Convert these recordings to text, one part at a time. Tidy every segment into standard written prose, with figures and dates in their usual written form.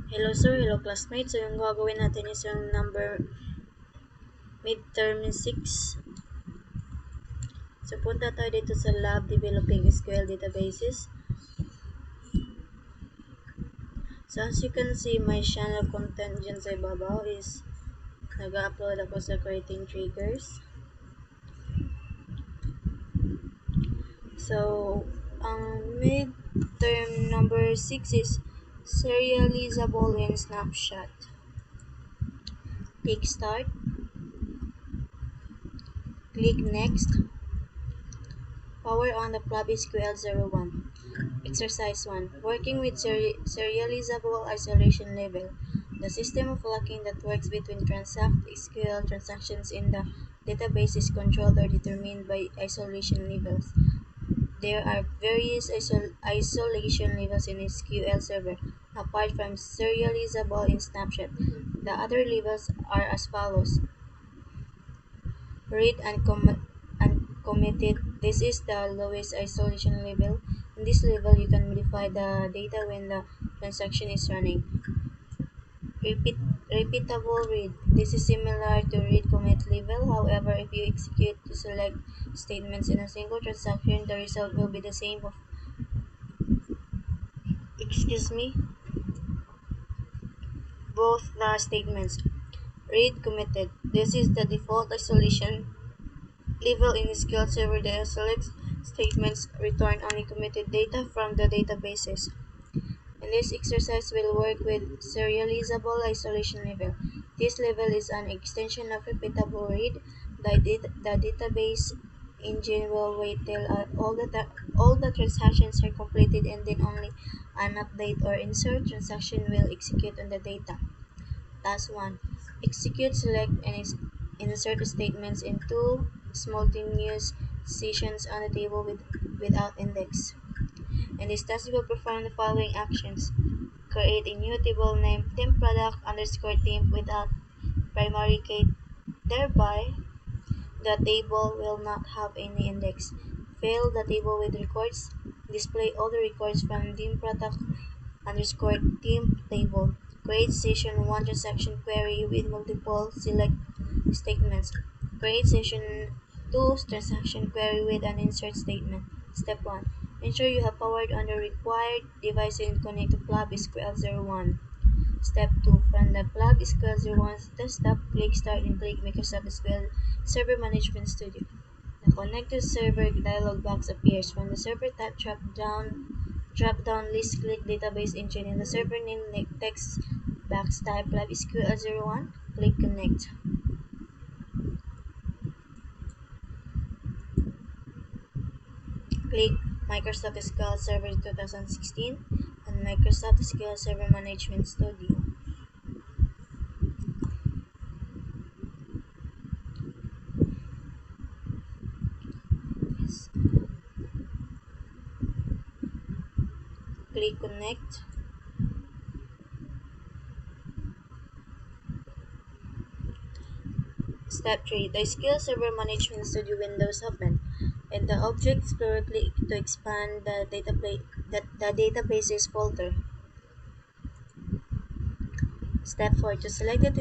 Hello sir, hello classmates. So yung gagawin natin is yung number midterm 6. So punta tayo dito sa lab developing SQL databases. So as you can see, my channel content dyan sa ibabaw is nag-upload ako sa creating triggers. So ang midterm number 6 is serializable in Snapshot. Click start. Click next. Power on the Plab SQL01. Exercise 1. Working with serializable isolation level. The system of locking that works between SQL transactions in the database is controlled or determined by isolation levels. There are various isolation levels in SQL Server, apart from serializable in Snapshot. The other levels are as follows. Read and committed. This is the lowest isolation level. In this level, you can modify the data when the transaction is running. Repeatable read. This is similar to read commit level. However, if you execute to select statements in a single transaction, the result will be the same of both the statements. Read committed. This is the default isolation level in SQL Server. The select statements return only committed data from the databases. In this exercise, we'll work with serializable isolation level. This level is an extension of repeatable read. The database engine will wait till all the transactions are completed, and then only an update or insert transaction will execute on the data. Task 1. Execute, select, and insert statements in two simultaneous sessions on the table without index. In this task, we will perform the following actions. Create a new table named temp product underscore temp without primary key. Thereby, the table will not have any index. Fill the table with records. Display all the records from temp product underscore temp table. Create session 1 transaction query with multiple select statements. Create session 2 transaction query with an insert statement. Step 1. Ensure you have powered on the required device and connect to Plab SQL01. Step 2. From the Plab SQL01 desktop, click Start and click Microsoft SQL Server Management Studio. The Connect to Server dialog box appears. From the Server tab, drop-down list, click Database Engine. In the server name text box, type Plab SQL01, click Connect. Click Microsoft SQL Server 2016 and Microsoft SQL Server Management Studio. Yes. Click Connect. Step 3. The SQL Server Management Studio windows open. In the Object Explorer, click to expand the databases folder. Step 4. To select the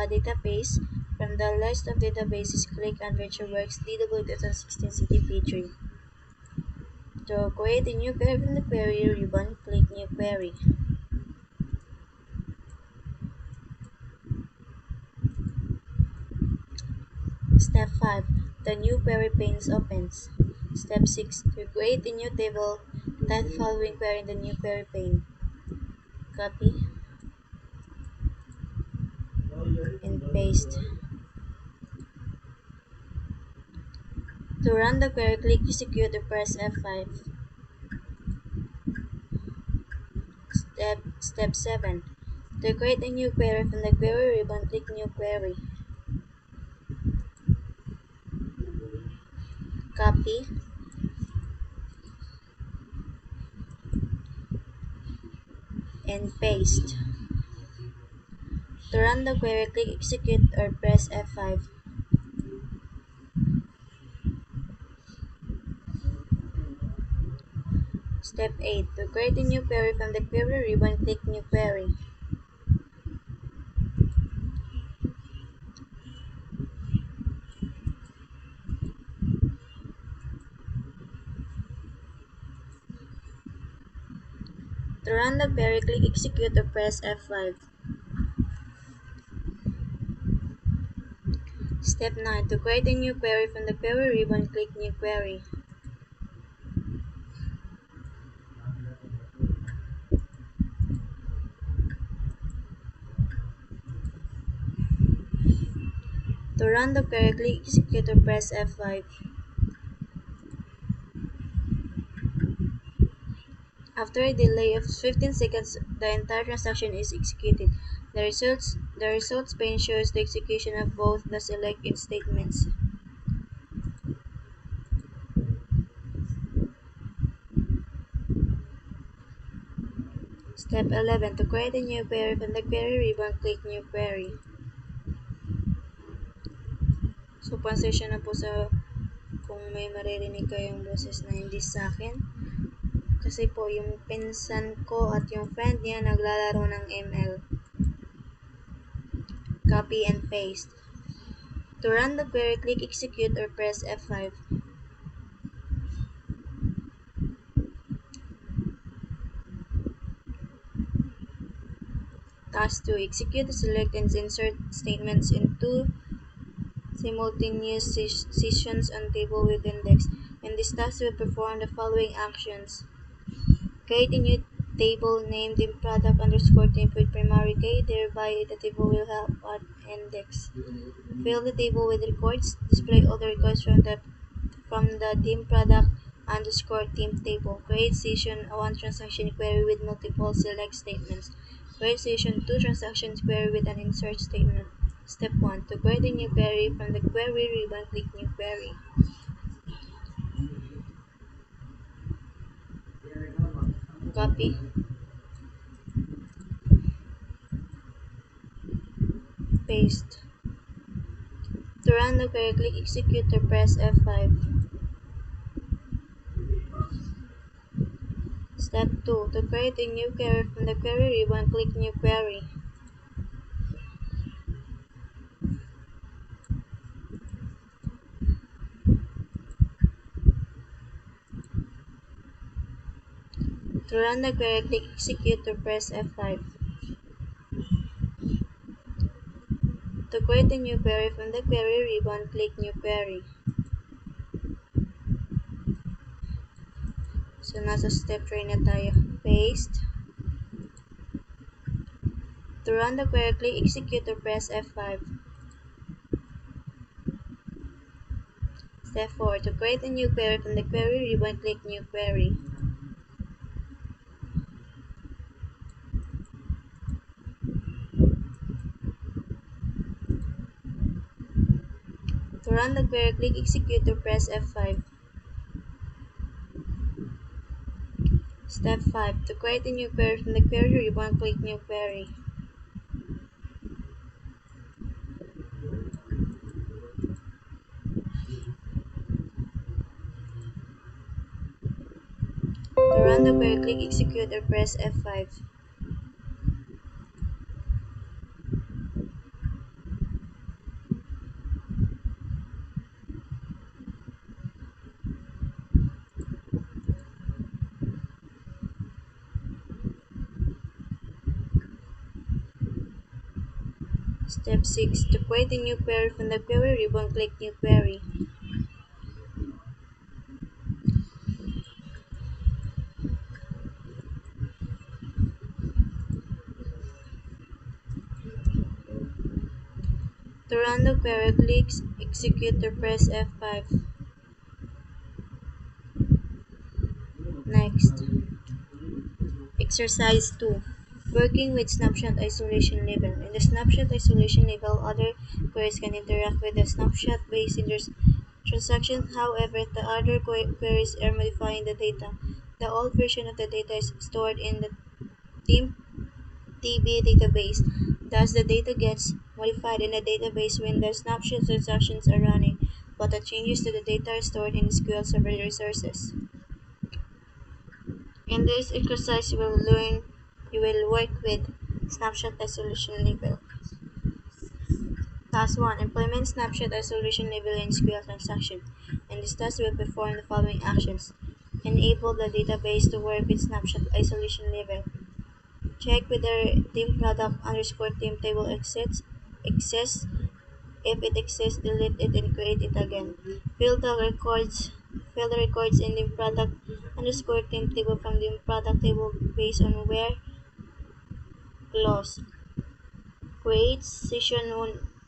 database from the list of databases, click on VirtualWorks DW 2016 CTP3. To create a new query from the query ribbon, click New Query. Step 5. The new query pane opens. Step 6. To create a new table, type the following query in the new query pane. Copy and paste. To run the query, click Execute or press F5. Step 7. To create a new query from the query ribbon, click New Query. Copy and paste. To run the query, click Execute or press F5. Step 8. To create a new query from the query ribbon, click New Query. To run the query, click Execute or press F5. Step 9. To create a new query from the query ribbon, click New Query. To run the query, click Execute or press F5. After a delay of 15 seconds, the entire transaction is executed. The results pane shows the execution of both the select and statements. Step 11. To create a new query from the query ribbon, click New Query. So, pasensya na po sa kung may maririnig kayong boses na hindi sa akin. Kasi po, yung pinsan ko at yung friend niya naglalaro ng ML. Copy and paste. To run the query, click Execute or press F5. Task 2. Execute the select and insert statements into simultaneous sessions on table with index. And this task will perform the following actions. Create a new table named in product underscore temp with primary key, thereby the table will have an index. Fill the table with records. Display all the records from the dim product underscore temp table. Create session 1 transaction query with multiple select statements. Create session 2 transactions query with an insert statement. Step 1. To create a new query from the query ribbon, click New Query. Copy. Paste. To run the query, click Execute or press F5. Step 2. To create a new query from the query ribbon, click New Query. To run the query, click Execute or press F5. To create a new query from the query ribbon, click New Query. So, nasa step 3 na tayo. Paste. To run the query, click Execute or press F5. Step 4. To create a new query from the query ribbon, click New Query. To run the query, click Execute or press F5. Step 5. To create a new query from the query ribbon, click New Query. To run the query, click Execute or press F5. Step 6. To create a new query from the query ribbon, click New Query. To run the query, click Execute or press F5. Next. Exercise 2. Working with Snapshot Isolation Level. In the Snapshot Isolation Level, other queries can interact with the snapshot-based transactions. However, the other queries are modifying the data. The old version of the data is stored in the TB database. Thus, the data gets modified in the database when the snapshot transactions are running, but the changes to the data are stored in SQL Server resources. In this exercise, you will work with snapshot isolation level. Task 1. Implement snapshot isolation level in SQL transaction. And this task will perform the following actions. Enable the database to work with snapshot isolation level. Check whether team product underscore team table exists. If it exists, delete it and create it again. Fill the records Fill the records in the product underscore team table from the product table based on where clause. Create session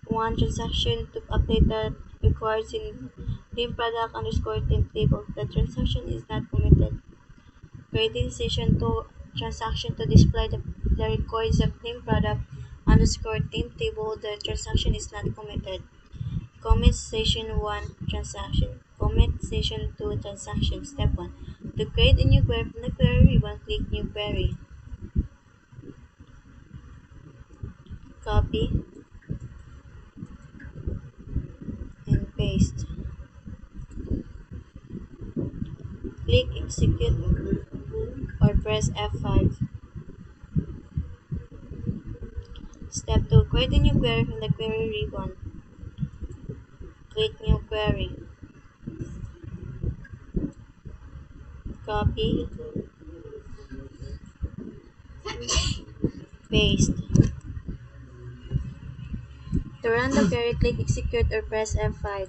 one transaction to update the records in team product underscore team table. The transaction is not committed. Creating session 2 transaction to display the records of team product underscore team table. The transaction is not committed. Commit session 1 transaction. Commit session 2 transaction. Step 1. To create a new query from the query ribbon, click New Query. Copy and paste. Click Execute or press F5. Step 2. Create a new query from the query ribbon. Click New Query. Copy, paste. To run the query, click Execute or press F5.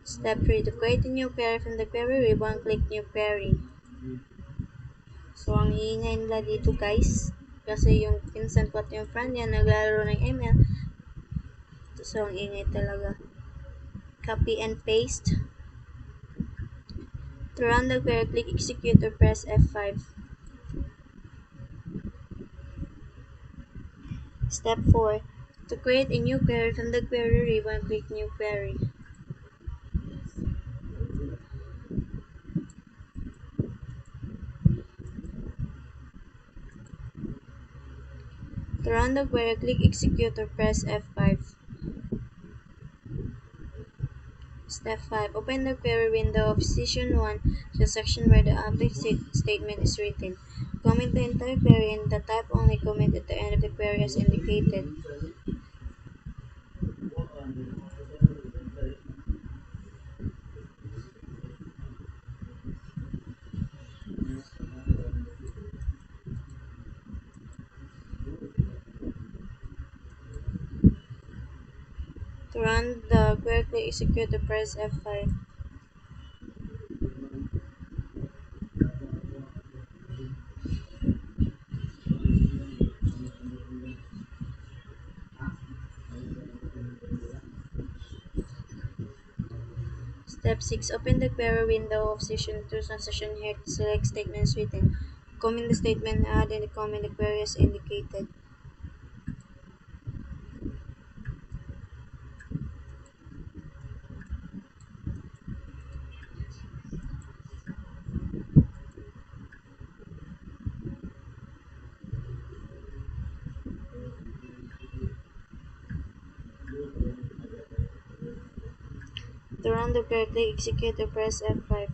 Step 3. To create a new query from the query ribbon, click New Query. So, ang iingay nila dito guys, kasi yung pinsan ko at yung friend niya naglalaro ng ML. So, ang ingay talaga. Copy and paste. To run the query, click Execute or press F5. Step 4. To create a new query from the query ribbon, click New Query. To run the query, click Execute or press F5. Step 5. Open the query window of Session 1 to the section where the update statement is written. Comment the entire query and the type only comment at the end of the query as indicated. To run the query, click Execute or press F5. Step 6. Open the query window of Session 2 transaction here to select statements written. Comment the statement, add and comment the query as indicated. To run the query, click Execute or press F5.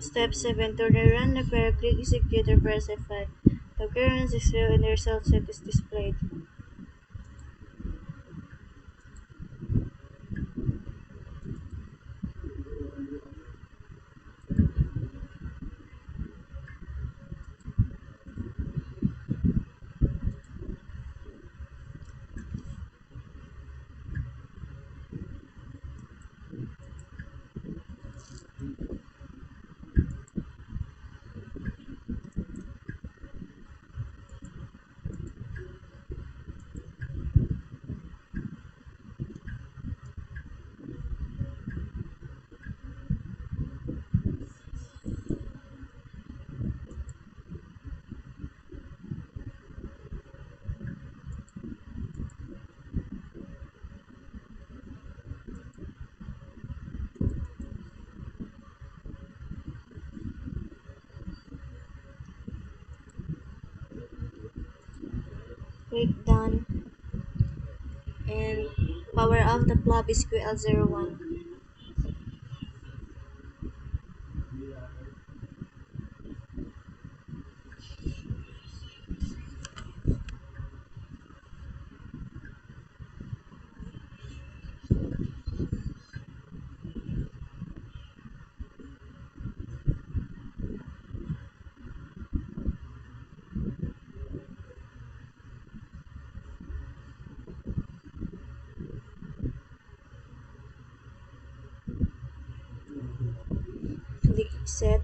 Step 7. To rerun the query, click Execute or press F5. The query runs is filled and the result set is displayed. Click Done and power off the Plub SQL 01. Click set.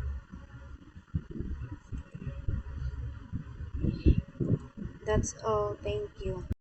That's all. Thank you.